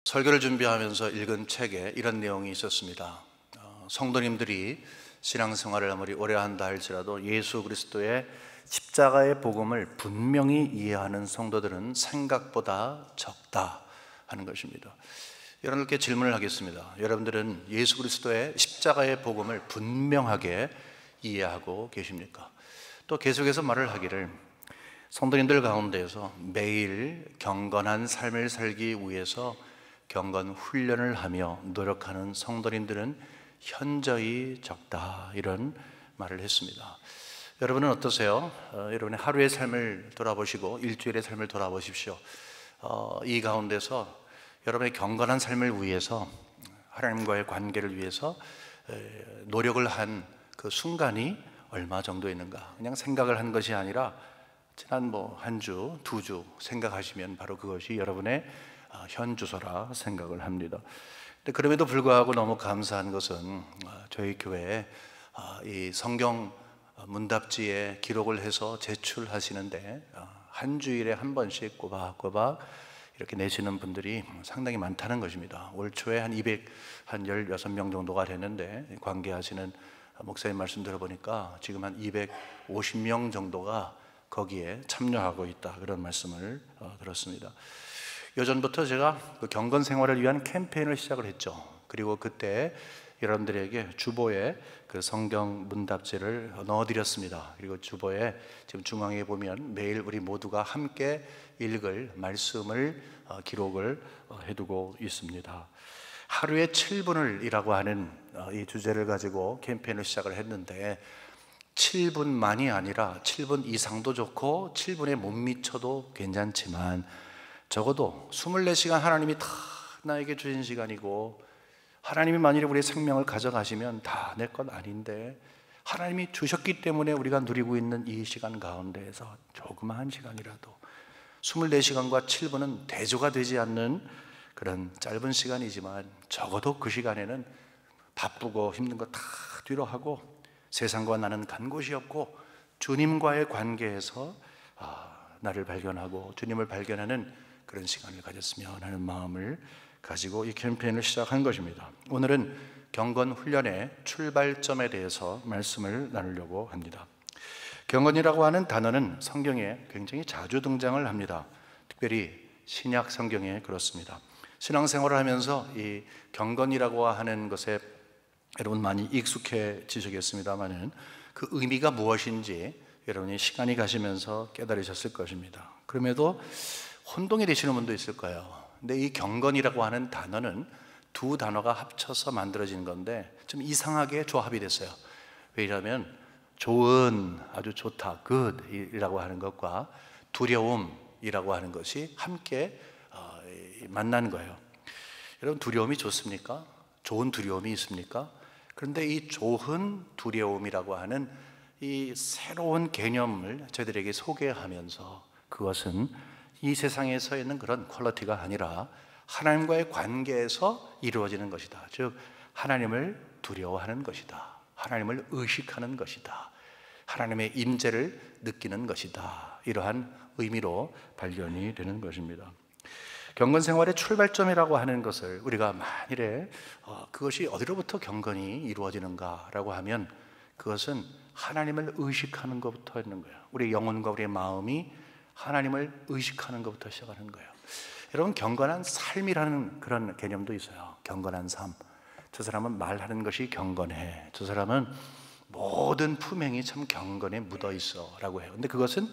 설교를 준비하면서 읽은 책에 이런 내용이 있었습니다. 성도님들이 신앙생활을 아무리 오래 한다 할지라도 예수 그리스도의 십자가의 복음을 분명히 이해하는 성도들은 생각보다 적다 하는 것입니다. 여러분께 질문을 하겠습니다. 여러분들은 예수 그리스도의 십자가의 복음을 분명하게 이해하고 계십니까? 또 계속해서 말을 하기를, 성도님들 가운데에서 매일 경건한 삶을 살기 위해서 경건 훈련을 하며 노력하는 성도님들은 현저히 적다, 이런 말을 했습니다. 여러분은 어떠세요? 여러분의 하루의 삶을 돌아보시고 일주일의 삶을 돌아보십시오. 이 가운데서 여러분의 경건한 삶을 위해서, 하나님과의 관계를 위해서 노력을 한 그 순간이 얼마 정도 있는가? 그냥 생각을 한 것이 아니라 지난 한 주, 두 주 생각하시면 바로 그것이 여러분의 현 주소라 생각을 합니다. 근데 그럼에도 불구하고 너무 감사한 것은 저희 교회에 이 성경 문답지에 기록을 해서 제출하시는데 한 주일에 한 번씩 꼬박꼬박 이렇게 내시는 분들이 상당히 많다는 것입니다. 올 초에 한 16명 정도가 됐는데, 관계하시는 목사님 말씀 들어보니까 지금 한 250명 정도가 거기에 참여하고 있다, 그런 말씀을 들었습니다. 예전부터 제가 그 경건 생활을 위한 캠페인을 시작을 했죠. 그리고 그때 여러분들에게 주보에 그 성경 문답지를 넣어드렸습니다. 그리고 주보에 지금 중앙에 보면 매일 우리 모두가 함께 읽을 말씀을 기록을 해두고 있습니다. 하루에 7분을 이라고 하는 이 주제를 가지고 캠페인을 시작을 했는데, 7분만이 아니라 7분 이상도 좋고 7분에 못 미쳐도 괜찮지만 적어도 24시간 하나님이 다 나에게 주신 시간이고, 하나님이 만일에 우리의 생명을 가져가시면 다 내 것 아닌데 하나님이 주셨기 때문에 우리가 누리고 있는 이 시간 가운데에서 조그마한 시간이라도, 24시간과 7분은 대조가 되지 않는 그런 짧은 시간이지만 적어도 그 시간에는 바쁘고 힘든 거 다 뒤로 하고 세상과 나는 간 곳이 없고 주님과의 관계에서 나를 발견하고 주님을 발견하는 그런 시간을 가졌으면 하는 마음을 가지고 이 캠페인을 시작한 것입니다. 오늘은 경건 훈련의 출발점에 대해서 말씀을 나누려고 합니다. 경건이라고 하는 단어는 성경에 굉장히 자주 등장을 합니다. 특별히 신약 성경에 그렇습니다. 신앙생활을 하면서 이 경건이라고 하는 것에 여러분 많이 익숙해지시겠습니다만은 그 의미가 무엇인지 여러분이 시간이 가시면서 깨달으셨을 것입니다. 그럼에도 혼동이 되시는 분도 있을 거예요. 근데 이 경건이라고 하는 단어는 두 단어가 합쳐서 만들어진 건데 좀 이상하게 조합이 됐어요. 왜냐하면 좋은, 아주 좋다, good 이라고 하는 것과 두려움이라고 하는 것이 함께 만난 거예요. 여러분, 두려움이 좋습니까? 좋은 두려움이 있습니까? 그런데 이 좋은 두려움이라고 하는 이 새로운 개념을 저희들에게 소개하면서, 그것은 이 세상에 서 있는 그런 퀄리티가 아니라 하나님과의 관계에서 이루어지는 것이다. 즉 하나님을 두려워하는 것이다, 하나님을 의식하는 것이다, 하나님의 임재를 느끼는 것이다, 이러한 의미로 발견이 되는 것입니다. 경건 생활의 출발점이라고 하는 것을 우리가 만일에 그것이 어디로부터 경건이 이루어지는가라고 하면 그것은 하나님을 의식하는 것부터 있는 거예요. 우리 영혼과 우리의 마음이 하나님을 의식하는 것부터 시작하는 거예요. 여러분, 경건한 삶이라는 그런 개념도 있어요. 경건한 삶. 저 사람은 말하는 것이 경건해, 저 사람은 모든 품행이 참 경건에 묻어 있어 라고 해요. 근데 그것은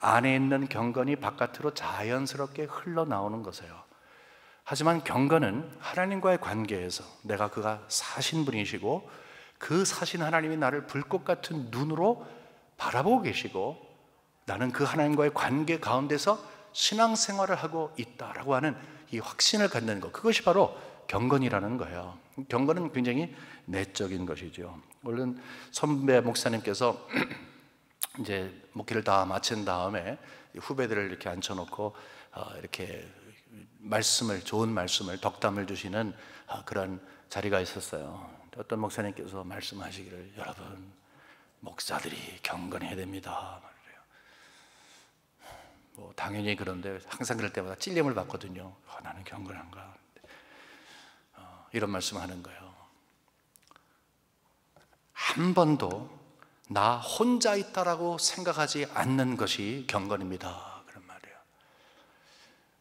안에 있는 경건이 바깥으로 자연스럽게 흘러나오는 것이에요. 하지만 경건은 하나님과의 관계에서 내가 그가 사신 분이시고 그 사신 하나님이 나를 불꽃 같은 눈으로 바라보고 계시고 나는 그 하나님과의 관계 가운데서 신앙생활을 하고 있다라고 하는 이 확신을 갖는 것, 그것이 바로 경건이라는 거예요. 경건은 굉장히 내적인 것이죠. 물론 선배 목사님께서 이제 목회를 다 마친 다음에 후배들을 이렇게 앉혀놓고 이렇게 좋은 말씀을, 덕담을 주시는 그런 자리가 있었어요. 어떤 목사님께서 말씀하시기를, 여러분, 목사들이 경건해야 됩니다. 당연히 그런데 항상 그럴 때마다 찔림을 받거든요. 나는 경건한가? 이런 말씀하는 거예요. 한 번도 나 혼자 있다라고 생각하지 않는 것이 경건입니다. 그런 말이에요.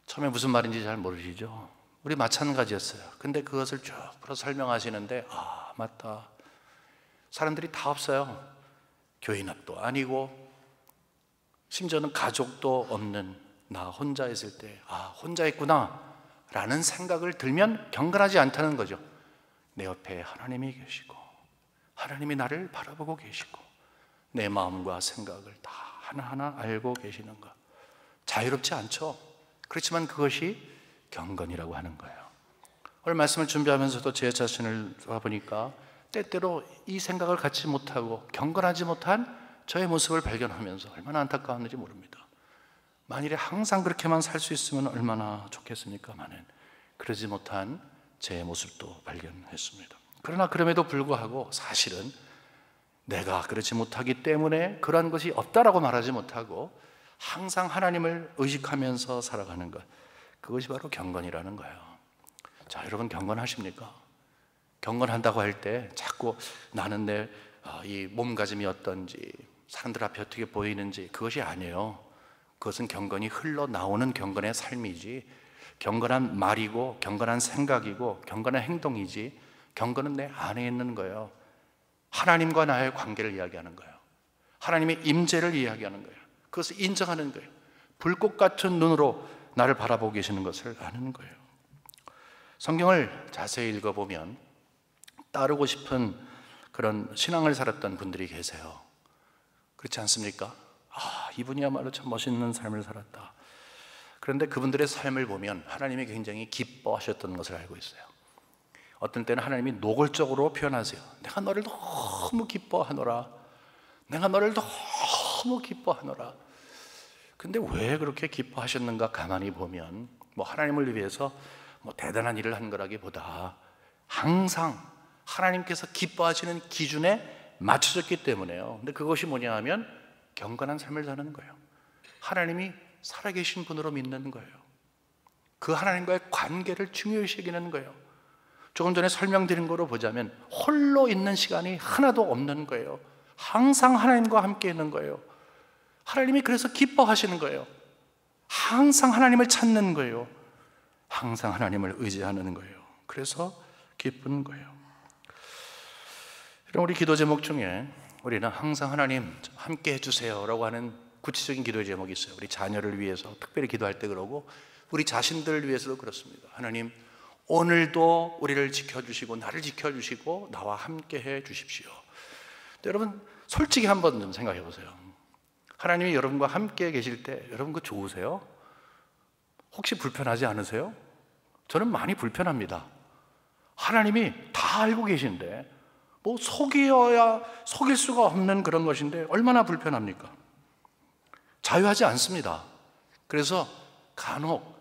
처음에 무슨 말인지 잘 모르시죠? 우리 마찬가지였어요. 근데 그것을 쭉 풀어 설명하시는데, 아, 맞다. 사람들이 다 없어요. 교인학도 아니고 심지어는 가족도 없는 나 혼자 있을 때, 아, 혼자 있구나 라는 생각을 들면 경건하지 않다는 거죠. 내 옆에 하나님이 계시고 하나님이 나를 바라보고 계시고 내 마음과 생각을 다 하나하나 알고 계시는 것. 자유롭지 않죠. 그렇지만 그것이 경건이라고 하는 거예요. 오늘 말씀을 준비하면서도 제 자신을 돌아보니까 때때로 이 생각을 갖지 못하고 경건하지 못한 저의 모습을 발견하면서 얼마나 안타까웠는지 모릅니다. 만일에 항상 그렇게만 살 수 있으면 얼마나 좋겠습니까마는 그러지 못한 제 모습도 발견했습니다. 그러나 그럼에도 불구하고 사실은 내가 그렇지 못하기 때문에 그러한 것이 없다라고 말하지 못하고 항상 하나님을 의식하면서 살아가는 것, 그것이 바로 경건이라는 거예요. 자, 여러분 경건하십니까? 경건한다고 할 때 자꾸 나는 내 이 몸가짐이 어떤지, 사람들 앞에 어떻게 보이는지, 그것이 아니에요. 그것은 경건이 흘러나오는 경건의 삶이지, 경건한 말이고 경건한 생각이고 경건한 행동이지, 경건은 내 안에 있는 거예요. 하나님과 나의 관계를 이야기하는 거예요. 하나님의 임재를 이야기하는 거예요. 그것을 인정하는 거예요. 불꽃 같은 눈으로 나를 바라보고 계시는 것을 아는 거예요. 성경을 자세히 읽어보면 따르고 싶은 그런 신앙을 살았던 분들이 계세요. 그렇지 않습니까? 아, 이분이야말로 참 멋있는 삶을 살았다. 그런데 그분들의 삶을 보면 하나님이 굉장히 기뻐하셨던 것을 알고 있어요. 어떤 때는 하나님이 노골적으로 표현하세요. 내가 너를 너무 기뻐하노라. 내가 너를 너무 기뻐하노라. 근데 왜 그렇게 기뻐하셨는가 가만히 보면 뭐 하나님을 위해서 뭐 대단한 일을 한 거라기보다 항상 하나님께서 기뻐하시는 기준에 맞춰졌기 때문에요. 근데 그것이 뭐냐 하면 경건한 삶을 사는 거예요. 하나님이 살아계신 분으로 믿는 거예요. 그 하나님과의 관계를 중요시 여기는 거예요. 조금 전에 설명드린 거로 보자면 홀로 있는 시간이 하나도 없는 거예요. 항상 하나님과 함께 있는 거예요. 하나님이 그래서 기뻐하시는 거예요. 항상 하나님을 찾는 거예요. 항상 하나님을 의지하는 거예요. 그래서 기쁜 거예요. 우리 기도 제목 중에 우리는 항상 하나님 함께 해주세요 라고 하는 구체적인 기도 제목이 있어요. 우리 자녀를 위해서 특별히 기도할 때 그러고 우리 자신들을 위해서도 그렇습니다. 하나님 오늘도 우리를 지켜주시고 나를 지켜주시고 나와 함께 해 주십시오. 여러분 솔직히 한번 좀 생각해 보세요. 하나님이 여러분과 함께 계실 때 여러분 그거 좋으세요? 혹시 불편하지 않으세요? 저는 많이 불편합니다. 하나님이 다 알고 계신데 뭐 속일 수가 없는 그런 것인데 얼마나 불편합니까? 자유하지 않습니다. 그래서 간혹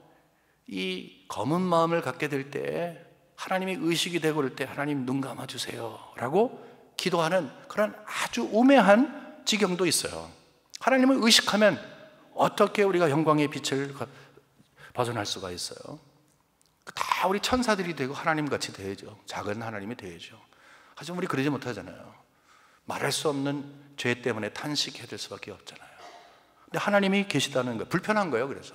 이 검은 마음을 갖게 될 때 하나님이 의식이 되고 그럴 때 하나님 눈 감아주세요 라고 기도하는 그런 아주 우매한 지경도 있어요. 하나님을 의식하면 어떻게 우리가 영광의 빛을 벗어날 수가 있어요? 다 우리 천사들이 되고 하나님같이 되죠. 작은 하나님이 되죠. 하지만 우리 그러지 못하잖아요. 말할 수 없는 죄 때문에 탄식해야 될 수밖에 없잖아요. 근데 하나님이 계시다는 거예요. 불편한 거예요. 그래서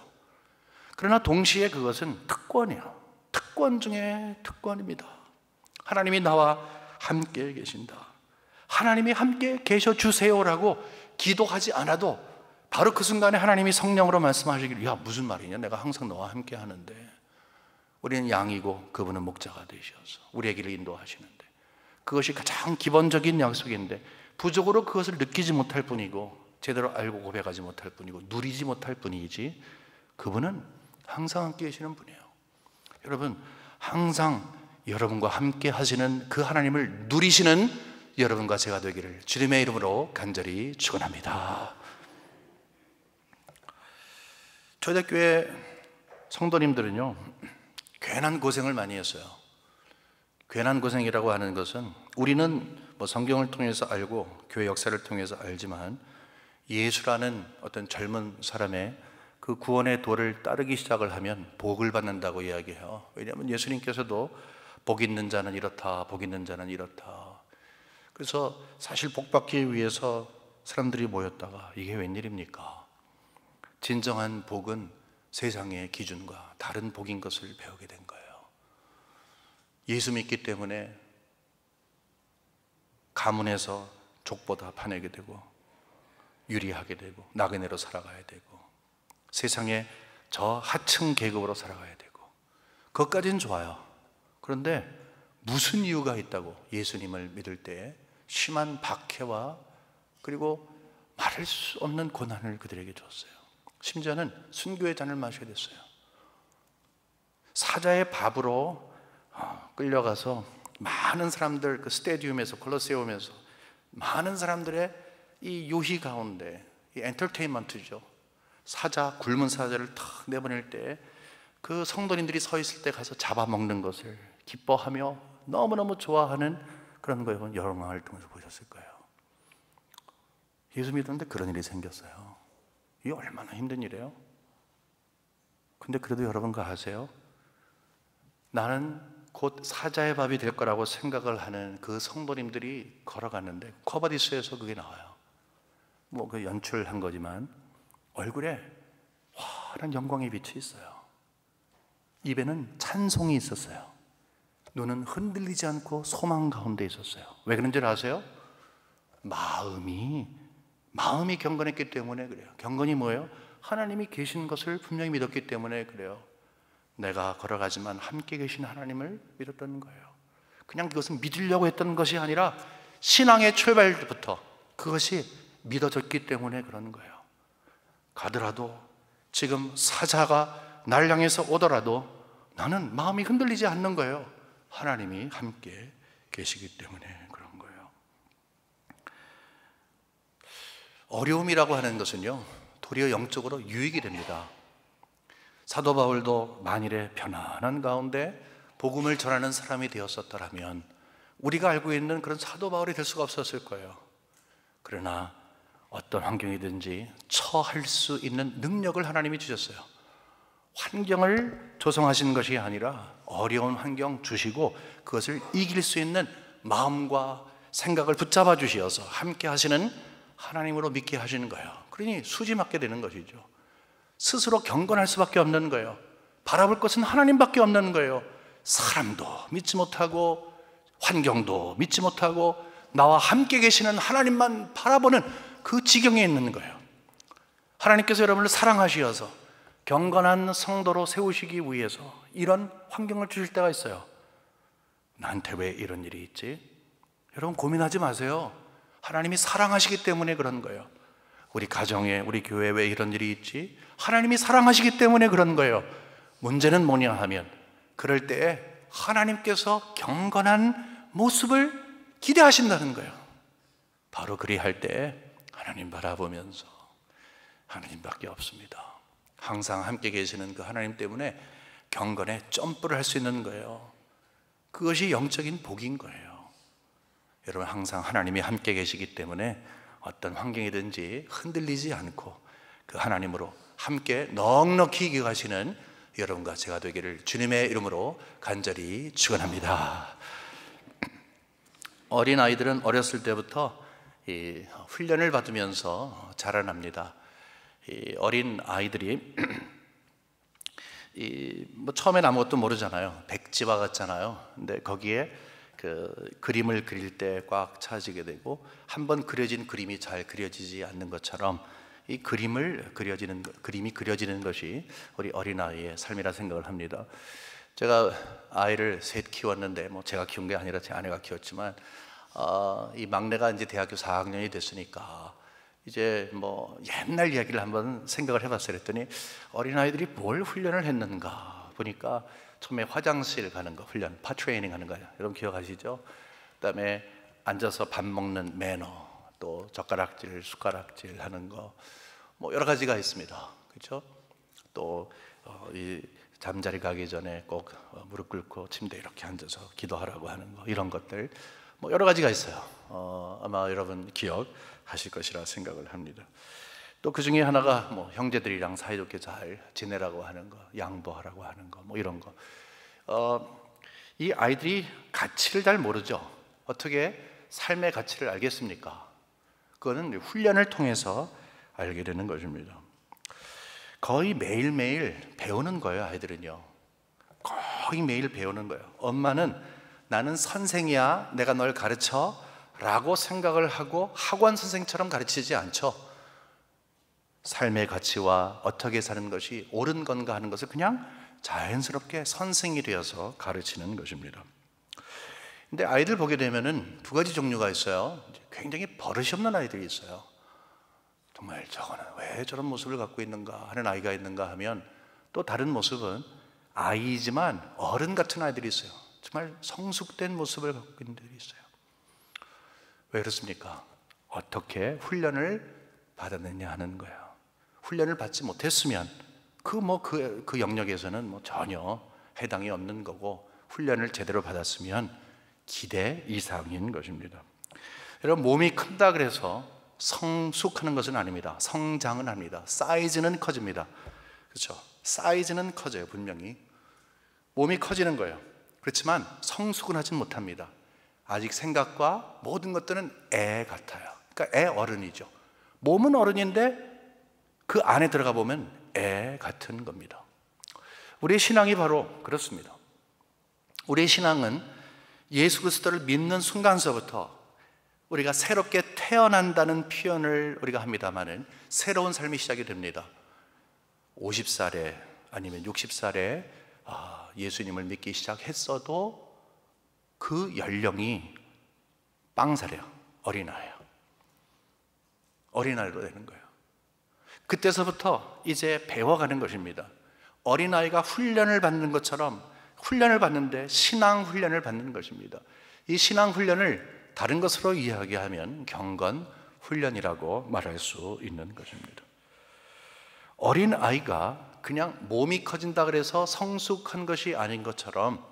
그러나 동시에 그것은 특권이에요. 특권 중에 특권입니다. 하나님이 나와 함께 계신다. 하나님이 함께 계셔 주세요라고 기도하지 않아도 바로 그 순간에 하나님이 성령으로 말씀하시기를 야 무슨 말이냐 내가 항상 너와 함께 하는데 우리는 양이고 그분은 목자가 되셔서 우리의 길을 인도하시는데 그것이 가장 기본적인 약속인데 부족으로 그것을 느끼지 못할 뿐이고 제대로 알고 고백하지 못할 뿐이고 누리지 못할 뿐이지 그분은 항상 함께 계시는 분이에요. 여러분 항상 여러분과 함께 하시는 그 하나님을 누리시는 여러분과 제가 되기를 주님의 이름으로 간절히 축원합니다. 초대교회 성도님들은요 괜한 고생을 많이 했어요. 괜한 고생이라고 하는 것은 우리는 뭐 성경을 통해서 알고 교회 역사를 통해서 알지만 예수라는 어떤 젊은 사람의 그 구원의 도를 따르기 시작을 하면 복을 받는다고 이야기해요. 왜냐하면 예수님께서도 복 있는 자는 이렇다, 복 있는 자는 이렇다. 그래서 사실 복 받기 위해서 사람들이 모였다가 이게 웬일입니까? 진정한 복은 세상의 기준과 다른 복인 것을 배우게 된 거예요. 예수 믿기 때문에 가문에서 족보다 파내게 되고 유리하게 되고 나그네로 살아가야 되고 세상에 저 하층 계급으로 살아가야 되고 그것까지는 좋아요. 그런데 무슨 이유가 있다고 예수님을 믿을 때 심한 박해와 그리고 말할 수 없는 고난을 그들에게 줬어요. 심지어는 순교의 잔을 마셔야 됐어요. 사자의 밥으로 끌려가서 많은 사람들 그 스테디움에서 콜로세움에서 많은 사람들의 이 요희 가운데 이 엔터테인먼트죠. 사자 굶은 사자를 탁 내보낼 때 그 성도님들이 서 있을 때 가서 잡아먹는 것을 기뻐하며 너무너무 좋아하는 그런 거 여러분 영화를 통해서 보셨을 거예요. 예수 믿었는데 그런 일이 생겼어요. 이게 얼마나 힘든 일이에요. 근데 그래도 여러분 그거 아세요? 나는 곧 사자의 밥이 될 거라고 생각을 하는 그 성도님들이 걸어갔는데 코바디스에서 그게 나와요. 뭐 그 연출한 거지만 얼굴에 환한 영광의 빛이 있어요. 입에는 찬송이 있었어요. 눈은 흔들리지 않고 소망 가운데 있었어요. 왜 그런지 아세요? 마음이 경건했기 때문에 그래요. 경건이 뭐예요? 하나님이 계신 것을 분명히 믿었기 때문에 그래요. 내가 걸어가지만 함께 계신 하나님을 믿었던 거예요. 그냥 그것은 믿으려고 했던 것이 아니라 신앙의 출발부터 그것이 믿어졌기 때문에 그런 거예요. 가더라도 지금 사자가 날 향해서 오더라도 나는 마음이 흔들리지 않는 거예요. 하나님이 함께 계시기 때문에 그런 거예요. 어려움이라고 하는 것은요 도리어 영적으로 유익이 됩니다. 사도 바울도 만일에 편안한 가운데 복음을 전하는 사람이 되었었더라면 우리가 알고 있는 그런 사도 바울이 될 수가 없었을 거예요. 그러나 어떤 환경이든지 처할 수 있는 능력을 하나님이 주셨어요. 환경을 조성하시는 것이 아니라 어려운 환경 주시고 그것을 이길 수 있는 마음과 생각을 붙잡아 주시어서 함께 하시는 하나님으로 믿게 하시는 거예요. 그러니 수지 맞게 되는 것이죠. 스스로 경건할 수밖에 없는 거예요. 바라볼 것은 하나님밖에 없는 거예요. 사람도 믿지 못하고 환경도 믿지 못하고 나와 함께 계시는 하나님만 바라보는 그 지경에 있는 거예요. 하나님께서 여러분을 사랑하시어서 경건한 성도로 세우시기 위해서 이런 환경을 주실 때가 있어요. 나한테 왜 이런 일이 있지? 여러분 고민하지 마세요. 하나님이 사랑하시기 때문에 그런 거예요. 우리 가정에 우리 교회에 왜 이런 일이 있지? 하나님이 사랑하시기 때문에 그런 거예요. 문제는 뭐냐 하면 그럴 때에 하나님께서 경건한 모습을 기대하신다는 거예요. 바로 그리할 때에 하나님 바라보면서 하나님밖에 없습니다. 항상 함께 계시는 그 하나님 때문에 경건에 점프를 할 수 있는 거예요. 그것이 영적인 복인 거예요. 여러분 항상 하나님이 함께 계시기 때문에 어떤 환경이든지 흔들리지 않고 그 하나님으로 함께 넉넉히 기억하시는 여러분과 제가 되기를 주님의 이름으로 간절히 축원합니다. 어린아이들은 어렸을 때부터 이 훈련을 받으면서 자라납니다. 이 어린 아이들이 뭐 처음엔 아무것도 모르잖아요. 백지화 같잖아요. 근데 거기에 그 그림을 그릴 때 꽉 차지게 되고 한번 그려진 그림이 잘 그려지지 않는 것처럼 이 그림이 그려지는 것이 우리 어린아이의 삶이라 생각을 합니다. 제가 아이를 셋 키웠는데 뭐 제가 키운 게 아니라 제 아내가 키웠지만 이 막내가 이제 대학교 4학년이 됐으니까 이제 뭐 옛날 이야기를 한번 생각을 해봤어요. 그랬더니 어린아이들이 뭘 훈련을 했는가 보니까 처음에 화장실 가는 거 훈련, 파트레이닝 하는 거예요. 여러분 기억하시죠? 그다음에 앉아서 밥 먹는 매너, 또 젓가락질, 숟가락질 하는 거, 뭐 여러 가지가 있습니다. 그렇죠? 또 이 잠자리 가기 전에 꼭 무릎 꿇고 침대에 이렇게 앉아서 기도하라고 하는 거, 이런 것들 뭐 여러 가지가 있어요. 아마 여러분 기억하실 것이라 생각을 합니다. 또 그 중에 하나가 뭐 형제들이랑 사이좋게 잘 지내라고 하는 거, 양보하라고 하는 거, 뭐 이런 거. 이 아이들이 가치를 잘 모르죠. 어떻게 삶의 가치를 알겠습니까? 그거는 훈련을 통해서 알게 되는 것입니다. 거의 매일매일 배우는 거예요. 아이들은요, 거의 매일 배우는 거예요. 엄마는 나는 선생이야, 내가 널 가르쳐 라고 생각을 하고 학원 선생처럼 가르치지 않죠. 삶의 가치와 어떻게 사는 것이 옳은 건가 하는 것을 그냥 자연스럽게 선생이 되어서 가르치는 것입니다. 근데 아이들 보게 되면은 두 가지 종류가 있어요. 굉장히 버릇이 없는 아이들이 있어요. 정말 저거는 왜 저런 모습을 갖고 있는가 하는 아이가 있는가 하면, 또 다른 모습은 아이지만 어른 같은 아이들이 있어요. 정말 성숙된 모습을 갖고 있는 애들이 있어요. 왜 그렇습니까? 어떻게 훈련을 받았느냐 하는 거예요. 훈련을 받지 못했으면 그 영역에서는 전혀 해당이 없는 거고, 훈련을 제대로 받았으면 기대 이상인 것입니다. 여러분, 몸이 큰다 그래서 성숙하는 것은 아닙니다. 성장은 합니다. 사이즈는 커집니다. 그렇죠? 사이즈는 커져요. 분명히 몸이 커지는 거예요. 그렇지만 성숙은 하진 못합니다. 아직 생각과 모든 것들은 애 같아요. 그러니까 애 어른이죠. 몸은 어른인데 그 안에 들어가 보면 애 같은 겁니다. 우리의 신앙이 바로 그렇습니다. 우리의 신앙은 예수 그리스도를 믿는 순간서부터 우리가 새롭게 태어난다는 표현을 우리가 합니다마는 새로운 삶이 시작이 됩니다. 50살에 아니면 60살에 예수님을 믿기 시작했어도 그 연령이 빵살이에요. 어린아이예요. 어린아이로 되는 거예요. 그때서부터 이제 배워가는 것입니다. 어린아이가 훈련을 받는 것처럼 훈련을 받는데 신앙 훈련을 받는 것입니다. 이 신앙 훈련을 다른 것으로 이야기하면 경건 훈련이라고 말할 수 있는 것입니다. 어린아이가 그냥 몸이 커진다 그래서 성숙한 것이 아닌 것처럼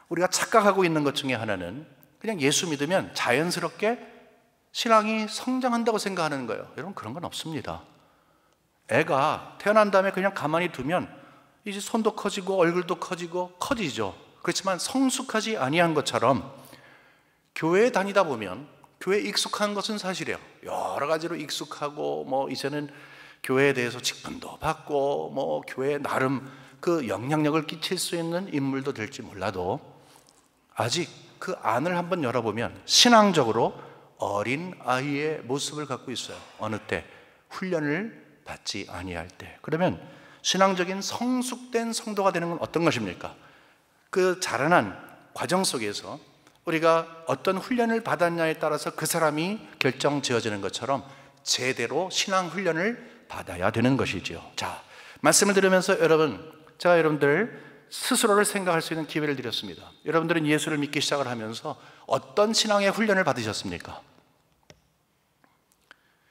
우리가 착각하고 있는 것 중에 하나는 그냥 예수 믿으면 자연스럽게 신앙이 성장한다고 생각하는 거예요. 여러분, 그런 건 없습니다. 애가 태어난 다음에 그냥 가만히 두면 이제 손도 커지고 얼굴도 커지죠. 그렇지만 성숙하지 아니한 것처럼 교회에 다니다 보면 교회에 익숙한 것은 사실이에요. 여러 가지로 익숙하고 이제는 교회에 대해서 직분도 받고 교회에 나름 그 영향력을 끼칠 수 있는 인물도 될지 몰라도 아직 그 안을 한번 열어보면 신앙적으로 어린 아이의 모습을 갖고 있어요. 어느 때? 훈련을 받지 아니할 때. 그러면 신앙적인 성숙된 성도가 되는 건 어떤 것입니까? 그 자라난 과정 속에서 우리가 어떤 훈련을 받았냐에 따라서 그 사람이 결정 지어지는 것처럼 제대로 신앙 훈련을 받아야 되는 것이죠. 자, 말씀을 들으면서 제가 여러분들 스스로를 생각할 수 있는 기회를 드렸습니다. 여러분들은 예수를 믿기 시작을 하면서 어떤 신앙의 훈련을 받으셨습니까?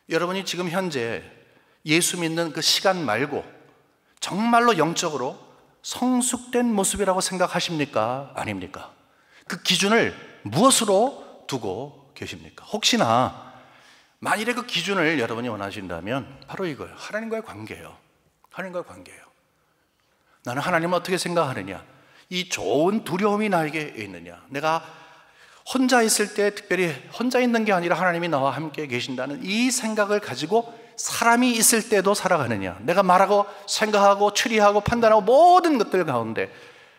여러분이 지금 현재 예수 믿는 그 시간 말고 정말로 영적으로 성숙된 모습이라고 생각하십니까? 아닙니까? 그 기준을 무엇으로 두고 계십니까? 혹시나 만일에 그 기준을 여러분이 원하신다면 바로 이거예요. 하나님과의 관계예요. 하나님과의 관계예요. 나는 하나님을 어떻게 생각하느냐? 이 좋은 두려움이 나에게 있느냐? 내가 혼자 있을 때 특별히 혼자 있는 게 아니라 하나님이 나와 함께 계신다는 이 생각을 가지고 사람이 있을 때도 살아가느냐? 내가 말하고 생각하고 추리하고 판단하고 모든 것들 가운데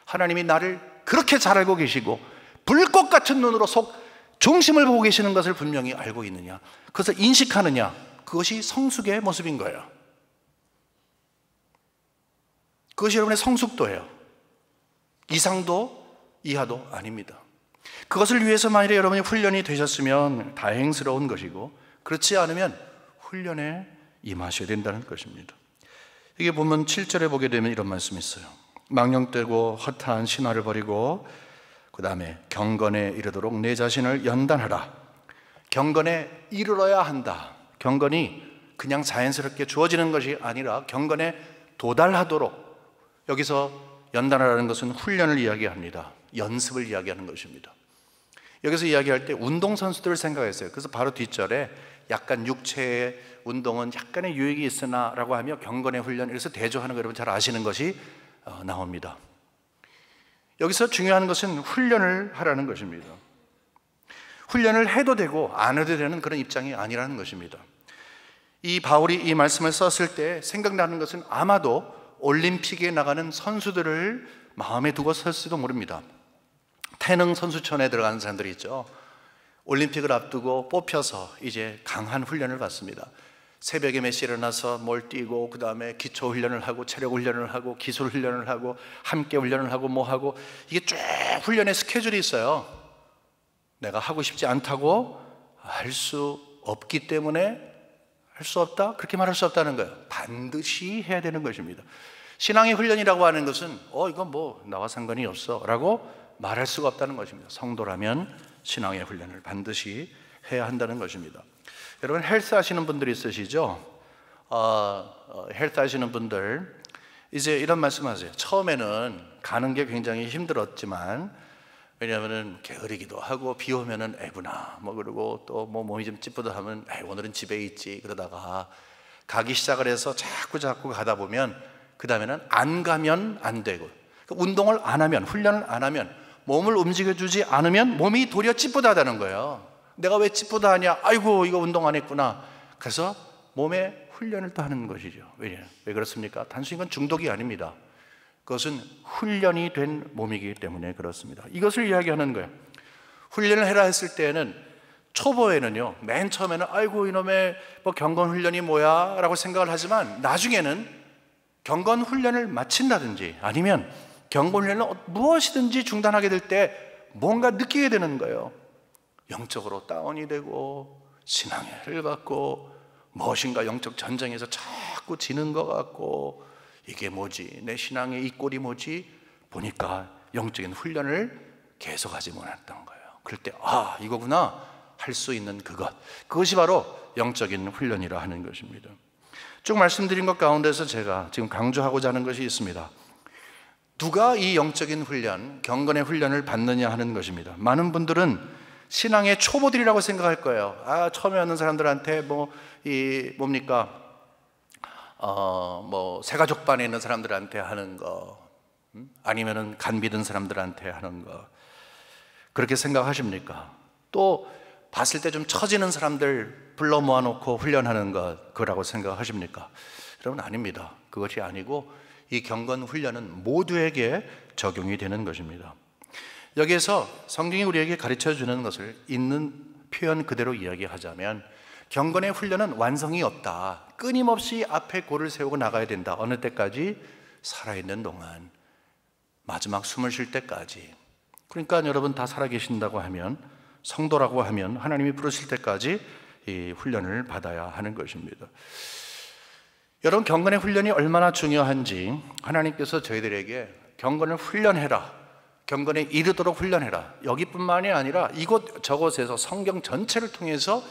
하나님이 나를 그렇게 잘 알고 계시고 불꽃 같은 눈으로 속 중심을 보고 계시는 것을 분명히 알고 있느냐? 그것을 인식하느냐? 그것이 성숙의 모습인 거예요. 그것이 여러분의 성숙도예요. 이상도 이하도 아닙니다. 그것을 위해서 만일에 여러분이 훈련이 되셨으면 다행스러운 것이고, 그렇지 않으면 훈련에 임하셔야 된다는 것입니다. 이게 보면 7절에 보게 되면 이런 말씀이 있어요. 망령되고 허탄 신화를 버리고 그 다음에 경건에 이르도록 내 자신을 연단하라. 경건에 이르러야 한다. 경건이 그냥 자연스럽게 주어지는 것이 아니라 경건에 도달하도록, 여기서 연단하라는 것은 훈련을 이야기합니다. 연습을 이야기하는 것입니다. 여기서 이야기할 때 운동선수들을 생각했어요. 그래서 바로 뒷절에 약간 육체의 운동은 약간의 유익이 있으나 라고 하며 경건의 훈련, 이래서 대조하는 거 여러분 잘 아시는 것이 나옵니다. 여기서 중요한 것은 훈련을 하라는 것입니다. 훈련을 해도 되고 안 해도 되는 그런 입장이 아니라는 것입니다. 이 바울이 이 말씀을 썼을 때 생각나는 것은 아마도 올림픽에 나가는 선수들을 마음에 두고 썼을지도 모릅니다. 태능 선수촌에 들어가는 사람들이 있죠. 올림픽을 앞두고 뽑혀서 이제 강한 훈련을 받습니다. 새벽에 몇 시에 일어나서 뭘 뛰고, 그 다음에 기초 훈련을 하고, 체력 훈련을 하고, 기술 훈련을 하고, 함께 훈련을 하고, 뭐 하고, 이게 쭉 훈련의 스케줄이 있어요. 내가 하고 싶지 않다고 할 수 없기 때문에 할 수 없다? 그렇게 말할 수 없다는 거예요. 반드시 해야 되는 것입니다. 신앙의 훈련이라고 하는 것은 이건 뭐 나와 상관이 없어 라고 말할 수가 없다는 것입니다. 성도라면 신앙의 훈련을 반드시 해야 한다는 것입니다. 여러분, 헬스 하시는 분들이 있으시죠? 헬스 하시는 분들 이제 이런 말씀하세요. 처음에는 가는 게 굉장히 힘들었지만, 왜냐하면 게으르기도 하고 비 오면은 애구나 뭐 그러고 또 뭐 몸이 좀 찌뿌다 하면 오늘은 집에 있지 그러다가 가기 시작을 해서 자꾸 가다 보면 그 다음에는 안 가면 안 되고, 운동을 안 하면, 훈련을 안 하면, 몸을 움직여주지 않으면 몸이 도리어 찌뿌다하다는 거예요. 내가 왜 찌뿌다하냐? 아이고 이거 운동 안 했구나. 그래서 몸에 훈련을 또 하는 것이죠. 왜 그렇습니까? 단순히 이건 중독이 아닙니다. 그것은 훈련이 된 몸이기 때문에 그렇습니다. 이것을 이야기하는 거예요. 훈련을 해라 했을 때에는 초보에는요, 맨 처음에는 아이고 이놈의 뭐 경건 훈련이 뭐야 라고 생각을 하지만, 나중에는 경건 훈련을 마친다든지 아니면 경건 훈련을 무엇이든지 중단하게 될 때 뭔가 느끼게 되는 거예요. 영적으로 다운이 되고 신앙의 해를 받고 무엇인가 영적 전쟁에서 자꾸 지는 것 같고, 이게 뭐지? 내 신앙의 이 꼴이 뭐지? 보니까 영적인 훈련을 계속하지 못했던 거예요. 그럴 때 이거구나 할 수 있는 그것이 바로 영적인 훈련이라 하는 것입니다. 쭉 말씀드린 것 가운데서 제가 지금 강조하고자 하는 것이 있습니다. 누가 이 영적인 훈련, 경건의 훈련을 받느냐 하는 것입니다. 많은 분들은 신앙의 초보들이라고 생각할 거예요. 처음에 오는 사람들한테 새가족반에 있는 사람들한테 하는 거, 아니면은 간 믿은 사람들한테 하는 거, 그렇게 생각하십니까? 또 봤을 때 좀 처지는 사람들 불러 모아놓고 훈련하는 거라고 생각하십니까? 여러분, 아닙니다. 그것이 아니고 이 경건 훈련은 모두에게 적용이 되는 것입니다. 여기에서 성경이 우리에게 가르쳐 주는 것을 있는 표현 그대로 이야기하자면, 경건의 훈련은 완성이 없다. 끊임없이 앞에 골을 세우고 나가야 된다. 어느 때까지? 살아있는 동안, 마지막 숨을 쉴 때까지. 그러니까 여러분 다 살아계신다고 하면, 성도라고 하면 하나님이 부르실 때까지 이 훈련을 받아야 하는 것입니다. 여러분, 경건의 훈련이 얼마나 중요한지 하나님께서 저희들에게 경건을 훈련해라, 경건에 이르도록 훈련해라, 여기뿐만이 아니라 이곳 저곳에서 성경 전체를 통해서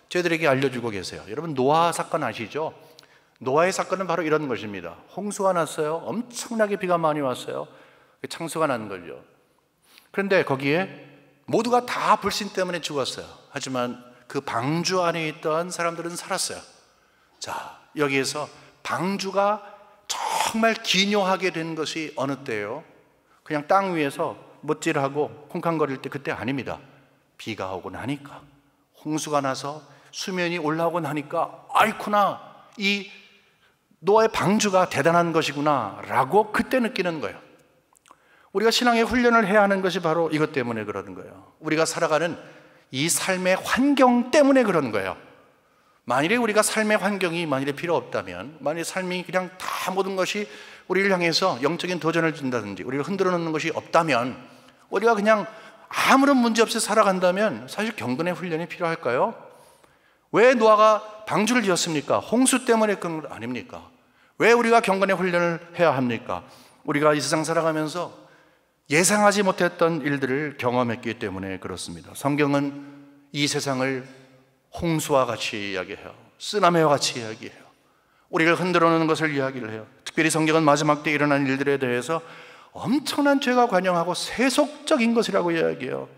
저희들에게 알려주고 계세요. 여러분, 노아 사건 아시죠? 노아의 사건은 바로 이런 것입니다. 홍수가 났어요. 엄청나게 비가 많이 왔어요. 창수가 난 걸요. 그런데 거기에 모두가 다 불신 때문에 죽었어요. 하지만 그 방주 안에 있던 사람들은 살았어요. 자, 여기에서 방주가 정말 기묘하게 된 것이 어느 때예요? 그냥 땅 위에서 못질하고 쿵쾅거릴 때, 그때 아닙니다. 비가 오고 나니까, 홍수가 나서 수면이 올라오고 나니까, 아이쿠나, 이 노아의 방주가 대단한 것이구나 라고 그때 느끼는 거예요. 우리가 신앙의 훈련을 해야 하는 것이 바로 이것 때문에 그러는 거예요. 우리가 살아가는 이 삶의 환경 때문에 그러는 거예요. 만일에 우리가 삶의 환경이 만일에 필요 없다면, 만일에 삶이 그냥 다 모든 것이 우리를 향해서 영적인 도전을 준다든지 우리를 흔들어 놓는 것이 없다면, 우리가 그냥 아무런 문제 없이 살아간다면 사실 경건의 훈련이 필요할까요? 왜 노아가 방주를 지었습니까? 홍수 때문에 그런 거 아닙니까? 왜 우리가 경건의 훈련을 해야 합니까? 우리가 이 세상 살아가면서 예상하지 못했던 일들을 경험했기 때문에 그렇습니다. 성경은 이 세상을 홍수와 같이 이야기해요. 쓰나미와 같이 이야기해요. 우리를 흔들어 놓는 것을 이야기를 해요. 특별히 성경은 마지막 때 일어난 일들에 대해서 엄청난 죄가 관영하고 세속적인 것이라고 이야기해요.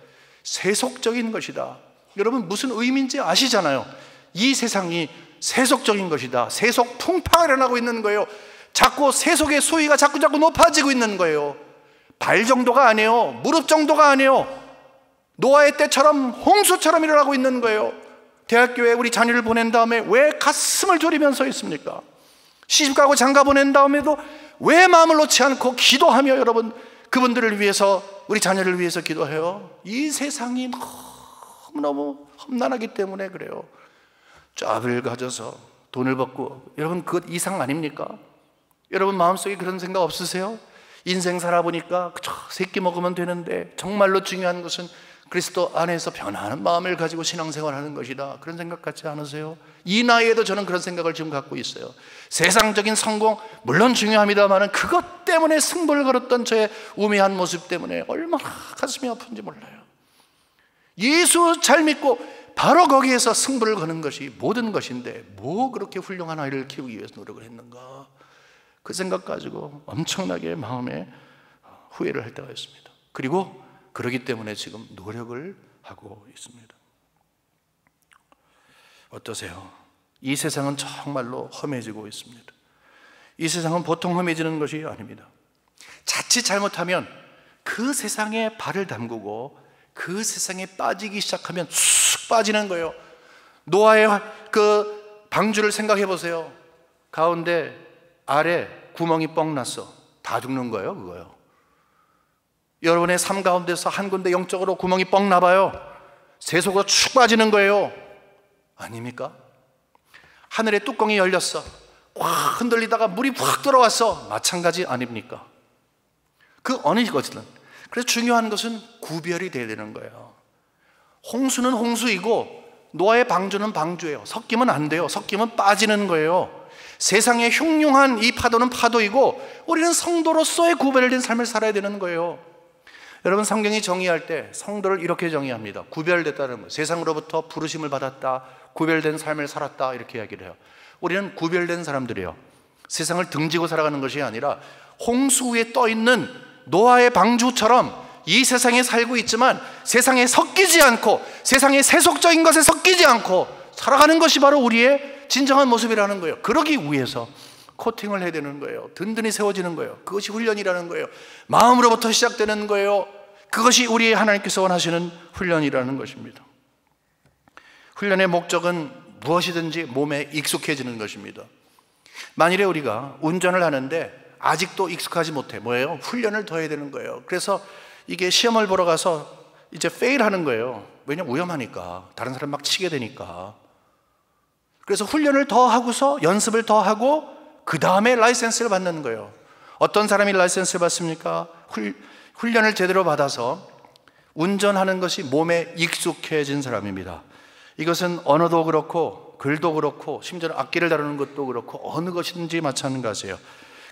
세속적인 것이다. 여러분, 무슨 의미인지 아시잖아요. 이 세상이 세속적인 것이다. 세속 풍파가 일어나고 있는 거예요. 자꾸 세속의 수위가 자꾸 높아지고 있는 거예요. 발 정도가 아니에요. 무릎 정도가 아니에요. 노아의 때처럼 홍수처럼 일어나고 있는 거예요. 대학교에 우리 자녀를 보낸 다음에 왜 가슴을 졸이면서 있습니까? 시집가고 장가 보낸 다음에도 왜 마음을 놓지 않고 기도하며 여러분 그분들을 위해서, 우리 자녀를 위해서 기도해요? 이 세상이 너무너무 험난하기 때문에 그래요. 짭을 가져서 돈을 벌고, 여러분 그것 이상 아닙니까? 여러분 마음속에 그런 생각 없으세요? 인생 살아보니까 그저 새끼 먹으면 되는데 정말로 중요한 것은 그리스도 안에서 변하는 마음을 가지고 신앙생활하는 것이다, 그런 생각 같지 않으세요? 이 나이에도 저는 그런 생각을 지금 갖고 있어요. 세상적인 성공 물론 중요합니다만 그것 때문에 승부를 걸었던 저의 우매한 모습 때문에 얼마나 가슴이 아픈지 몰라요. 예수 잘 믿고 바로 거기에서 승부를 거는 것이 모든 것인데 뭐 그렇게 훌륭한 아이를 키우기 위해서 노력을 했는가, 그 생각 가지고 엄청나게 마음에 후회를 할 때가 있습니다. 그리고 그러기 때문에 지금 노력을 하고 있습니다. 어떠세요? 이 세상은 정말로 험해지고 있습니다. 이 세상은 보통 험해지는 것이 아닙니다. 자칫 잘못하면 그 세상에 발을 담그고 그 세상에 빠지기 시작하면 쑥 빠지는 거예요. 노아의 그 방주를 생각해 보세요. 가운데 아래 구멍이 뻥 났어. 다 죽는 거예요, 그거요. 여러분의 삶 가운데서 한 군데 영적으로 구멍이 뻥 나봐요. 세속으로 축 빠지는 거예요. 아닙니까? 하늘의 뚜껑이 열렸어. 확 흔들리다가 물이 확 들어왔어. 마찬가지 아닙니까? 그 어느 것이든. 그래서 중요한 것은 구별이 돼야 되는 거예요. 홍수는 홍수이고 노아의 방주는 방주예요. 섞이면 안 돼요. 섞이면 빠지는 거예요. 세상의 흉흉한 이 파도는 파도이고 우리는 성도로서의 구별된 삶을 살아야 되는 거예요. 여러분 성경이 정의할 때 성도를 이렇게 정의합니다. 구별됐다는 거예요. 세상으로부터 부르심을 받았다, 구별된 삶을 살았다, 이렇게 이야기를 해요. 우리는 구별된 사람들이에요. 세상을 등지고 살아가는 것이 아니라 홍수 위에 떠있는 노아의 방주처럼 이 세상에 살고 있지만 세상에 섞이지 않고 세상의 세속적인 것에 섞이지 않고 살아가는 것이 바로 우리의 진정한 모습이라는 거예요. 그러기 위해서 코팅을 해야 되는 거예요. 든든히 세워지는 거예요. 그것이 훈련이라는 거예요. 마음으로부터 시작되는 거예요. 그것이 우리 하나님께서 원하시는 훈련이라는 것입니다. 훈련의 목적은 무엇이든지 몸에 익숙해지는 것입니다. 만일에 우리가 운전을 하는데 아직도 익숙하지 못해, 뭐예요? 훈련을 더 해야 되는 거예요. 그래서 이게 시험을 보러 가서 이제 페일하는 거예요. 왜냐면 위험하니까, 다른 사람 막 치게 되니까. 그래서 훈련을 더 하고서 연습을 더 하고 그 다음에 라이센스를 받는 거예요. 어떤 사람이 라이센스를 받습니까? 훈련을 제대로 받아서 운전하는 것이 몸에 익숙해진 사람입니다. 이것은 언어도 그렇고 글도 그렇고 심지어 악기를 다루는 것도 그렇고 어느 것이든지 마찬가지예요.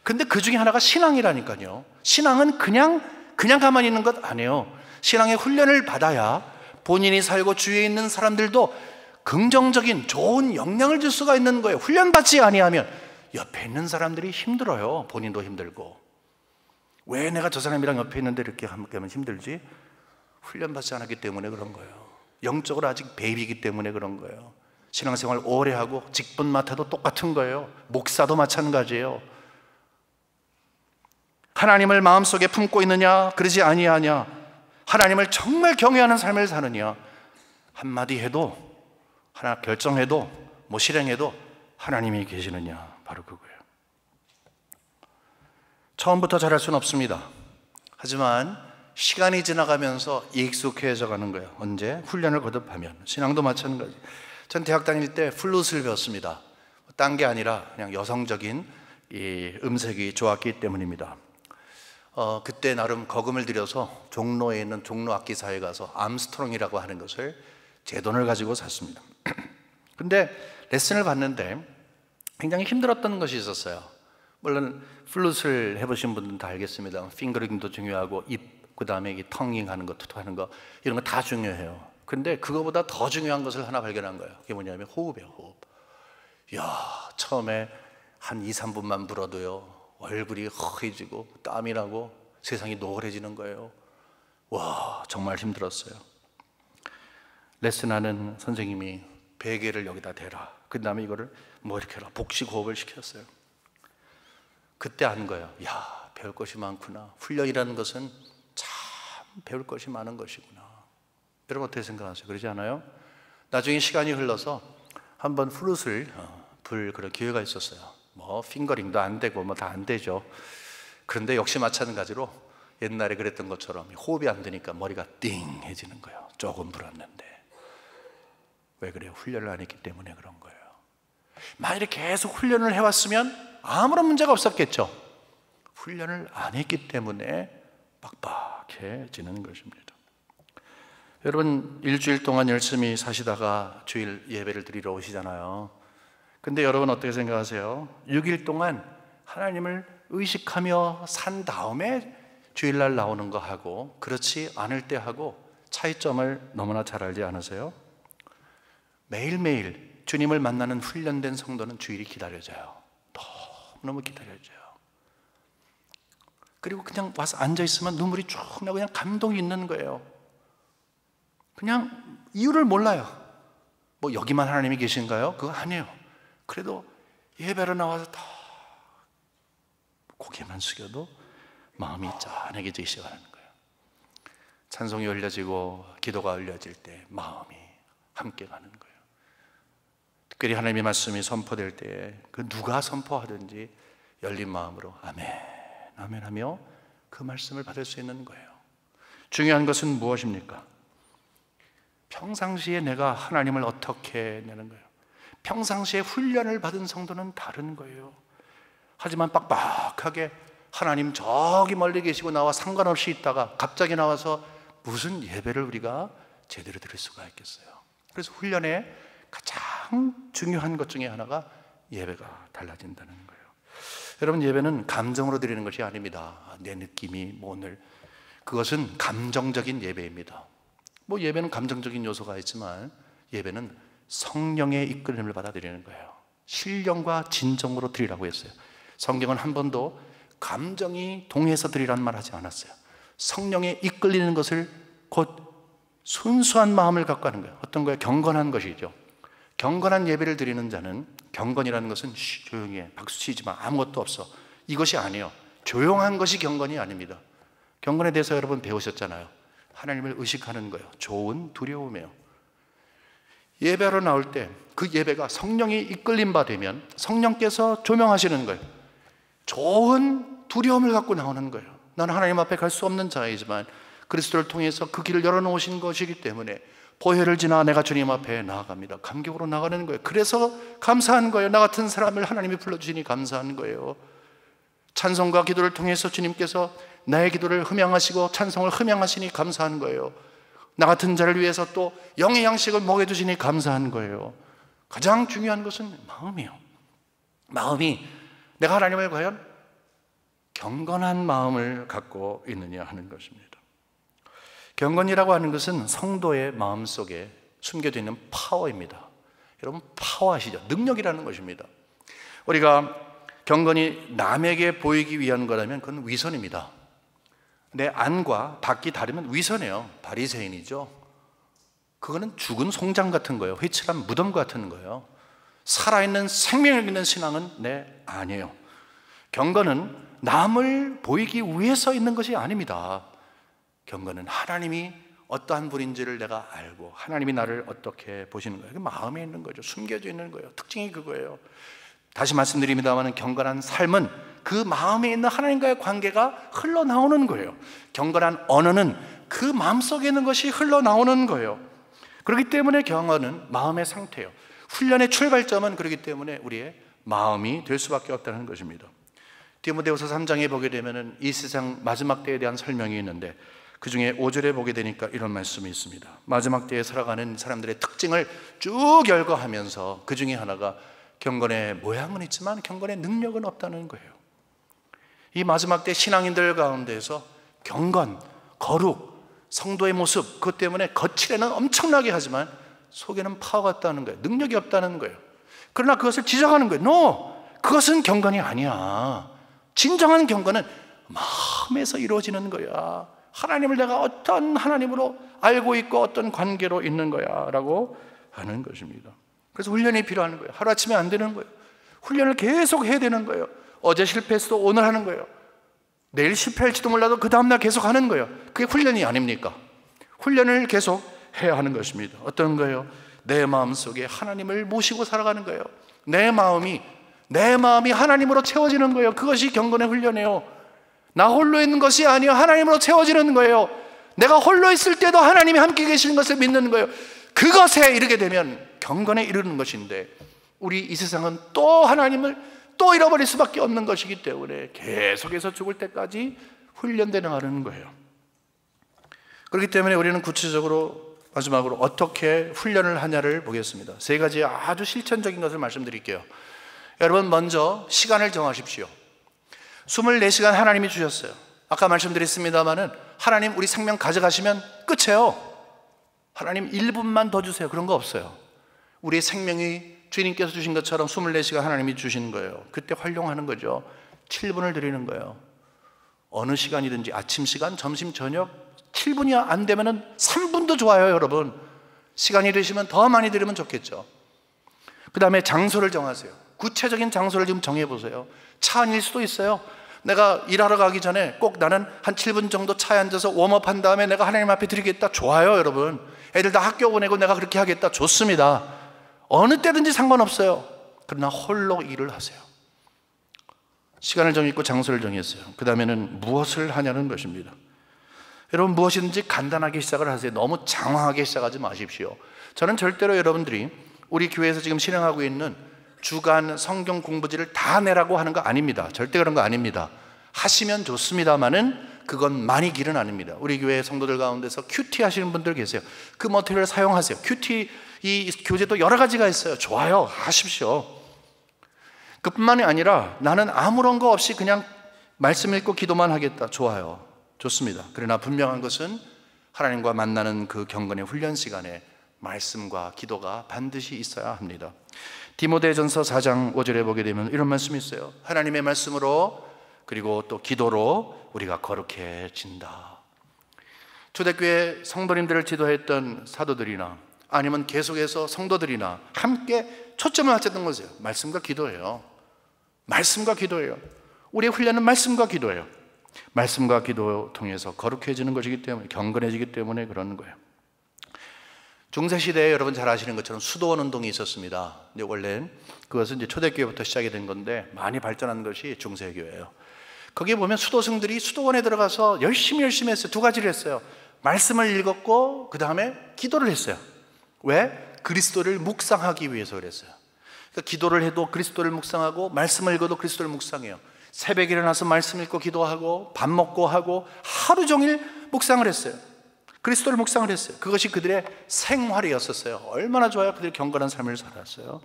근데 그 중에 하나가 신앙이라니까요. 신앙은 그냥 가만히 있는 것 아니에요. 신앙의 훈련을 받아야 본인이 살고 주위에 있는 사람들도 긍정적인 좋은 영향을 줄 수가 있는 거예요. 훈련받지 아니하면 옆에 있는 사람들이 힘들어요. 본인도 힘들고. 왜 내가 저 사람이랑 옆에 있는데 이렇게 하면 힘들지? 훈련받지 않았기 때문에 그런 거예요. 영적으로 아직 베이비이기 때문에 그런 거예요. 신앙생활 오래 하고 직분 맡아도 똑같은 거예요. 목사도 마찬가지예요. 하나님을 마음속에 품고 있느냐, 그러지 아니하냐, 하나님을 정말 경외하는 삶을 사느냐, 한마디 해도, 하나 결정해도, 뭐 실행해도 하나님이 계시느냐, 바로 그거예요. 처음부터 잘할 수는 없습니다. 하지만 시간이 지나가면서 익숙해져 가는 거예요. 언제? 훈련을 거듭하면. 신앙도 마찬가지. 전 대학 다닐 때 플룻을 배웠습니다. 딴 게 아니라 그냥 여성적인 이 음색이 좋았기 때문입니다. 그때 나름 거금을 들여서 종로에 있는 종로 악기사에 가서 암스트롱이라고 하는 것을 제 돈을 가지고 샀습니다. 근데 레슨을 받는데 굉장히 힘들었던 것이 있었어요. 물론 플룻을 해보신 분들은 다 알겠습니다. 핑거링도 중요하고 입, 그 다음에 이 텅잉 하는 거, 투투 하는 거, 이런 거 다 중요해요. 근데 그거보다 더 중요한 것을 하나 발견한 거예요. 그게 뭐냐면 호흡이에요, 호흡. 이야, 처음에 한 2, 3분만 불어도요 얼굴이 허해지고 땀이 나고 세상이 노을해지는 거예요. 와, 정말 힘들었어요. 레슨하는 선생님이 베개를 여기다 대라, 그 다음에 이거를 뭐 이렇게 해라, 복식 호흡을 시켰어요. 그때 안 거예요. 야, 배울 것이 많구나. 훈련이라는 것은 참 배울 것이 많은 것이구나. 여러분 어떻게 생각하세요? 그러지 않아요? 나중에 시간이 흘러서 한번 플룻을 불 그런 기회가 있었어요. 뭐 핑거링도 안 되고 뭐 다 안 되죠. 그런데 역시 마찬가지로 옛날에 그랬던 것처럼 호흡이 안 되니까 머리가 띵해지는 거예요. 조금 불었는데. 왜 그래요? 훈련을 안 했기 때문에 그런 거예요. 만일에 계속 훈련을 해왔으면 아무런 문제가 없었겠죠. 훈련을 안 했기 때문에 빡빡해지는 것입니다. 여러분 일주일 동안 열심히 사시다가 주일 예배를 드리러 오시잖아요. 근데 여러분 어떻게 생각하세요? 6일 동안 하나님을 의식하며 산 다음에 주일날 나오는 거 하고 그렇지 않을 때 하고 차이점을 너무나 잘 알지 않으세요? 매일매일 주님을 만나는 훈련된 성도는 주일이 기다려져요. 너무너무 기다려져요. 그리고 그냥 와서 앉아있으면 눈물이 쭉 나고 그냥 감동이 있는 거예요. 그냥 이유를 몰라요. 뭐 여기만 하나님이 계신가요? 그거 아니에요. 그래도 예배로 나와서 다 고개만 숙여도 마음이 짠해지기 시작하는 거예요. 찬송이 올려지고 기도가 올려질 때 마음이 함께 가는 거예요. 특별히 하나님의 말씀이 선포될 때 그 누가 선포하든지 열린 마음으로 아멘, 아멘 하며 그 말씀을 받을 수 있는 거예요. 중요한 것은 무엇입니까? 평상시에 내가 하나님을 어떻게 내는 거예요? 평상시에 훈련을 받은 성도는 다른 거예요. 하지만 빡빡하게 하나님 저기 멀리 계시고 나와 상관없이 있다가 갑자기 나와서 무슨 예배를 우리가 제대로 드릴 수가 있겠어요? 그래서 훈련의 가장 중요한 것 중에 하나가 예배가 달라진다는 거예요. 여러분 예배는 감정으로 드리는 것이 아닙니다. 내 느낌이 뭐 오늘 그것은 감정적인 예배입니다. 뭐 예배는 감정적인 요소가 있지만 예배는 성령의 이끌림을 받아 드리는 거예요. 신령과 진정으로 드리라고 했어요. 성경은 한 번도 감정이 동해서 드리라는 말 하지 않았어요. 성령에 이끌리는 것을 곧 순수한 마음을 갖고 하는 거예요. 어떤 거예요? 경건한 것이죠. 경건한 예배를 드리는 자는, 경건이라는 것은 조용히 해, 박수 치지 마, 아무것도 없어, 이것이 아니에요. 조용한 것이 경건이 아닙니다. 경건에 대해서 여러분 배우셨잖아요. 하나님을 의식하는 거예요. 좋은 두려움이에요. 예배로 나올 때 그 예배가 성령이 이끌림 바 되면 성령께서 조명하시는 거예요. 좋은 두려움을 갖고 나오는 거예요. 나는 하나님 앞에 갈 수 없는 자이지만 그리스도를 통해서 그 길을 열어놓으신 것이기 때문에 보혈을 지나 내가 주님 앞에 나아갑니다. 감격으로 나가는 거예요. 그래서 감사한 거예요. 나 같은 사람을 하나님이 불러주시니 감사한 거예요. 찬송과 기도를 통해서 주님께서 나의 기도를 흠양하시고 찬송을 흠양하시니 감사한 거예요. 나 같은 자를 위해서 또 영의 양식을 먹여주시니 감사한 거예요. 가장 중요한 것은 마음이에요. 마음이 내가 하나님을 과연 경건한 마음을 갖고 있느냐 하는 것입니다. 경건이라고 하는 것은 성도의 마음속에 숨겨져 있는 파워입니다. 여러분 파워 아시죠? 능력이라는 것입니다. 우리가 경건이 남에게 보이기 위한 거라면 그건 위선입니다. 내 안과 밖이 다르면 위선해요. 바리새인이죠. 그거는 죽은 송장 같은 거예요. 회칠한 무덤 같은 거예요. 살아있는 생명력 있는 신앙은 아니에요. 경건은 남을 보이기 위해서 있는 것이 아닙니다. 경건은 하나님이 어떠한 분인지를 내가 알고 하나님이 나를 어떻게 보시는 거예요. 마음에 있는 거죠. 숨겨져 있는 거예요. 특징이 그거예요. 다시 말씀드립니다만 경건한 삶은 그 마음에 있는 하나님과의 관계가 흘러나오는 거예요. 경건한 언어는 그 마음속에 있는 것이 흘러나오는 거예요. 그렇기 때문에 경건은 마음의 상태예요. 훈련의 출발점은 그렇기 때문에 우리의 마음이 될 수밖에 없다는 것입니다. 디모데후서 3장에 보게 되면 이 세상 마지막 때에 대한 설명이 있는데 그 중에 5절에 보게 되니까 이런 말씀이 있습니다. 마지막 때에 살아가는 사람들의 특징을 쭉 열거하면서 그 중에 하나가 경건의 모양은 있지만 경건의 능력은 없다는 거예요. 이 마지막 때 신앙인들 가운데서 경건, 거룩, 성도의 모습 그것 때문에 거칠에는 엄청나게 하지만 속에는 파워가 없다는 거예요. 능력이 없다는 거예요. 그러나 그것을 지적하는 거예요. No! 그것은 경건이 아니야. 진정한 경건은 마음에서 이루어지는 거야. 하나님을 내가 어떤 하나님으로 알고 있고 어떤 관계로 있는 거야 라고 하는 것입니다. 그래서 훈련이 필요한 거예요. 하루아침에 안 되는 거예요. 훈련을 계속 해야 되는 거예요. 어제 실패했어도 오늘 하는 거예요. 내일 실패할지도 몰라도 그 다음날 계속 하는 거예요. 그게 훈련이 아닙니까? 훈련을 계속 해야 하는 것입니다. 어떤 거예요? 내 마음속에 하나님을 모시고 살아가는 거예요. 내 마음이 하나님으로 채워지는 거예요. 그것이 경건의 훈련이에요. 나 홀로 있는 것이 아니요 하나님으로 채워지는 거예요. 내가 홀로 있을 때도 하나님이 함께 계시는 것을 믿는 거예요. 그것에 이르게 되면 경건에 이르는 것인데, 우리 이 세상은 또 하나님을 또 잃어버릴 수밖에 없는 것이기 때문에 계속해서 죽을 때까지 훈련되어 나가는 거예요. 그렇기 때문에 우리는 구체적으로 마지막으로 어떻게 훈련을 하냐를 보겠습니다. 세 가지 아주 실천적인 것을 말씀드릴게요. 여러분, 먼저 시간을 정하십시오. 24시간 하나님이 주셨어요. 아까 말씀드렸습니다마는 하나님 우리 생명 가져가시면 끝이에요. 하나님 1분만 더 주세요. 그런 거 없어요. 우리의 생명이 주님께서 주신 것처럼 24시간 하나님이 주신 거예요. 그때 활용하는 거죠. 7분을 드리는 거예요. 어느 시간이든지 아침 시간, 점심, 저녁 7분이 안 되면 3분도 좋아요. 여러분, 시간이 되시면 더 많이 드리면 좋겠죠. 그 다음에 장소를 정하세요. 구체적인 장소를 지금 정해보세요. 차 안일 수도 있어요. 내가 일하러 가기 전에 꼭 나는 한 7분 정도 차에 앉아서 웜업한 다음에 내가 하나님 앞에 드리겠다. 좋아요. 여러분, 애들 다 학교 보내고 내가 그렇게 하겠다. 좋습니다. 어느 때든지 상관없어요. 그러나 홀로 일을 하세요. 시간을 정했고 장소를 정했어요. 그 다음에는 무엇을 하냐는 것입니다. 여러분, 무엇이든지 간단하게 시작을 하세요. 너무 장황하게 시작하지 마십시오. 저는 절대로 여러분들이 우리 교회에서 지금 실행하고 있는 주간 성경 공부지를 다 내라고 하는 거 아닙니다. 절대 그런 거 아닙니다. 하시면 좋습니다만은 그건 많이 길은 아닙니다. 우리 교회 성도들 가운데서 큐티 하시는 분들 계세요. 그 머티리얼을 사용하세요. 큐티 이 교재도 여러 가지가 있어요. 좋아요. 하십시오. 그뿐만이 아니라 나는 아무런 거 없이 그냥 말씀 읽고 기도만 하겠다. 좋아요. 좋습니다. 그러나 분명한 것은 하나님과 만나는 그 경건의 훈련 시간에 말씀과 기도가 반드시 있어야 합니다. 디모데전서 4장 5절에 보게 되면 이런 말씀이 있어요. 하나님의 말씀으로 그리고 또 기도로 우리가 거룩해진다. 초대교회 성도님들을 지도했던 사도들이나 아니면 계속해서 성도들이나 함께 초점을 맞췄던 것이에요. 말씀과 기도예요. 말씀과 기도예요. 우리의 훈련은 말씀과 기도예요. 말씀과 기도 통해서 거룩해지는 것이기 때문에, 경건해지기 때문에 그러는 거예요. 중세시대에 여러분 잘 아시는 것처럼 수도원 운동이 있었습니다. 근데 원래 그것은 이제 초대교회부터 시작이 된 건데 많이 발전한 것이 중세교회예요. 거기에 보면 수도승들이 수도원에 들어가서 열심히 했어요. 두 가지를 했어요. 말씀을 읽었고 그 다음에 기도를 했어요. 왜? 그리스도를 묵상하기 위해서 그랬어요. 그러니까 기도를 해도 그리스도를 묵상하고 말씀을 읽어도 그리스도를 묵상해요. 새벽에 일어나서 말씀 읽고 기도하고 밥 먹고 하고 하루 종일 묵상을 했어요. 그리스도를 묵상을 했어요. 그것이 그들의 생활이었었어요. 얼마나 좋아요. 그들이 경건한 삶을 살았어요.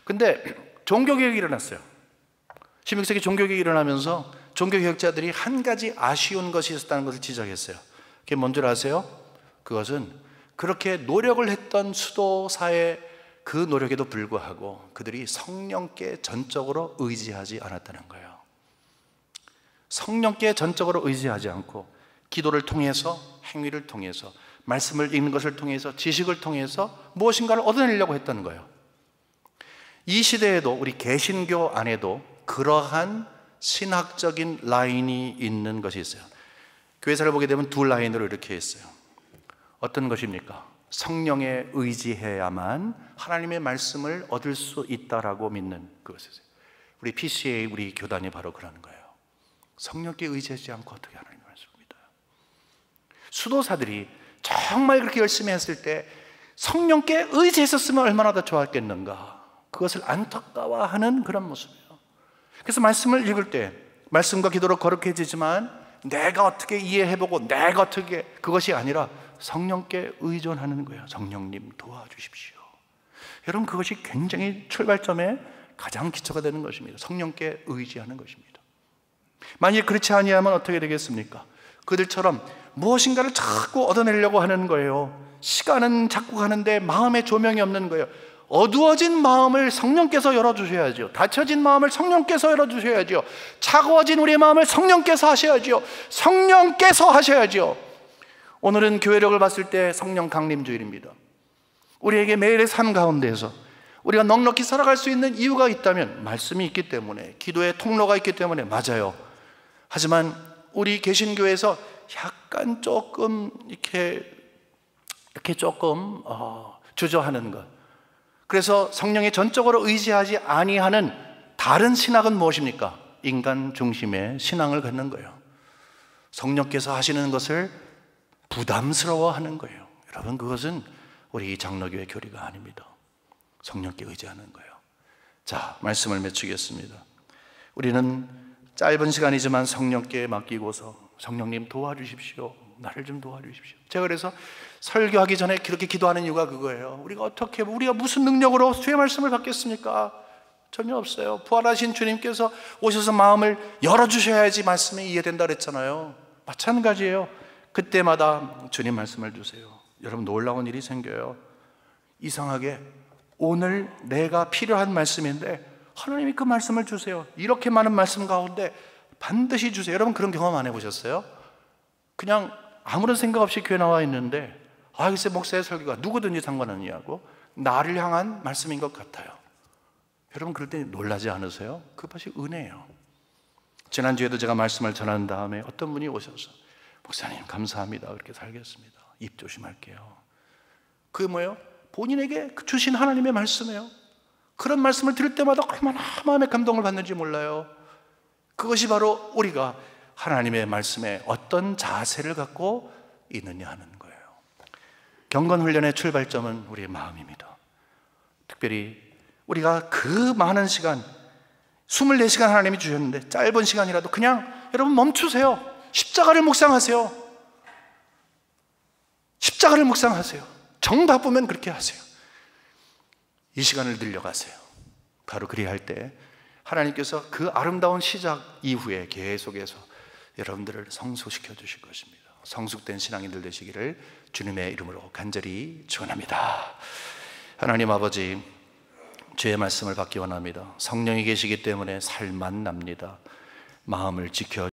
근데 종교개혁이 일어났어요. 16세기 종교개혁이 일어나면서 종교개혁자들이 한 가지 아쉬운 것이 있었다는 것을 지적했어요. 그게 뭔지 아세요? 그것은 그렇게 노력을 했던 수도사의 그 노력에도 불구하고 그들이 성령께 전적으로 의지하지 않았다는 거예요. 성령께 전적으로 의지하지 않고 기도를 통해서, 행위를 통해서, 말씀을 읽는 것을 통해서, 지식을 통해서 무엇인가를 얻어내려고 했다는 거예요. 이 시대에도 우리 개신교 안에도 그러한 신학적인 라인이 있는 것이 있어요. 교회사를 보게 되면 두 라인으로 이렇게 했어요. 어떤 것입니까? 성령에 의지해야만 하나님의 말씀을 얻을 수 있다라고 믿는 그것이에요. 우리 PCA, 우리 교단이 바로 그러는 거예요. 성령께 의지하지 않고 어떻게 하나님의 말씀을 믿어요? 수도사들이 정말 그렇게 열심히 했을 때 성령께 의지했었으면 얼마나 더 좋았겠는가, 그것을 안타까워하는 그런 모습이에요. 그래서 말씀을 읽을 때 말씀과 기도로 거룩해지지만 내가 어떻게 이해해보고 내가 어떻게, 그것이 아니라 성령께 의존하는 거예요. 성령님 도와주십시오. 여러분, 그것이 굉장히 출발점에 가장 기초가 되는 것입니다. 성령께 의지하는 것입니다. 만일 그렇지 아니하면 어떻게 되겠습니까? 그들처럼 무엇인가를 자꾸 얻어내려고 하는 거예요. 시간은 자꾸 가는데 마음에 조명이 없는 거예요. 어두워진 마음을 성령께서 열어주셔야죠. 닫혀진 마음을 성령께서 열어주셔야죠. 차가워진 우리의 마음을 성령께서 하셔야죠. 성령께서 하셔야죠. 오늘은 교회력을 봤을 때 성령 강림주일입니다. 우리에게 매일의 삶 가운데에서 우리가 넉넉히 살아갈 수 있는 이유가 있다면 말씀이 있기 때문에, 기도의 통로가 있기 때문에, 맞아요. 하지만 우리 개신교에서 약간 조금 이렇게 조금 주저하는 것. 그래서 성령에 전적으로 의지하지 아니하는 다른 신학은 무엇입니까? 인간 중심의 신앙을 갖는 거예요. 성령께서 하시는 것을 부담스러워하는 거예요. 여러분, 그것은 우리 장로교의 교리가 아닙니다. 성령께 의지하는 거예요. 자, 말씀을 맺히겠습니다. 우리는 짧은 시간이지만 성령께 맡기고서 성령님 도와주십시오. 나를 좀 도와주십시오. 제가 그래서 설교하기 전에 그렇게 기도하는 이유가 그거예요. 우리가 무슨 능력으로 주의 말씀을 받겠습니까? 전혀 없어요. 부활하신 주님께서 오셔서 마음을 열어주셔야지 말씀이 이해된다 그랬잖아요. 마찬가지예요. 그때마다 주님 말씀을 주세요. 여러분, 놀라운 일이 생겨요. 이상하게 오늘 내가 필요한 말씀인데 하나님이 그 말씀을 주세요. 이렇게 많은 말씀 가운데 반드시 주세요. 여러분, 그런 경험 안 해보셨어요? 그냥 아무런 생각 없이 교회 나와 있는데 글쎄 목사의 설교가 누구든지 상관없냐고 나를 향한 말씀인 것 같아요. 여러분, 그럴 때 놀라지 않으세요? 그것이 은혜예요. 지난주에도 제가 말씀을 전한 다음에 어떤 분이 오셔서 목사님 감사합니다, 그렇게 살겠습니다. 입 조심할게요. 그게 뭐예요? 본인에게 주신 하나님의 말씀이에요. 그런 말씀을 들을 때마다 얼마나 마음의 감동을 받는지 몰라요. 그것이 바로 우리가 하나님의 말씀에 어떤 자세를 갖고 있느냐 하는 거예요. 경건훈련의 출발점은 우리의 마음입니다. 특별히 우리가 그 많은 시간 24시간 하나님이 주셨는데 짧은 시간이라도 그냥 여러분 멈추세요. 십자가를 묵상하세요. 십자가를 묵상하세요. 정 바쁘면 그렇게 하세요. 이 시간을 늘려가세요. 바로 그리할 때 하나님께서 그 아름다운 시작 이후에 계속해서 여러분들을 성숙시켜 주실 것입니다. 성숙된 신앙인들 되시기를 주님의 이름으로 간절히 축원합니다. 하나님 아버지, 주의 말씀을 받기 원합니다. 성령이 계시기 때문에 살만 납니다. 마음을 지켜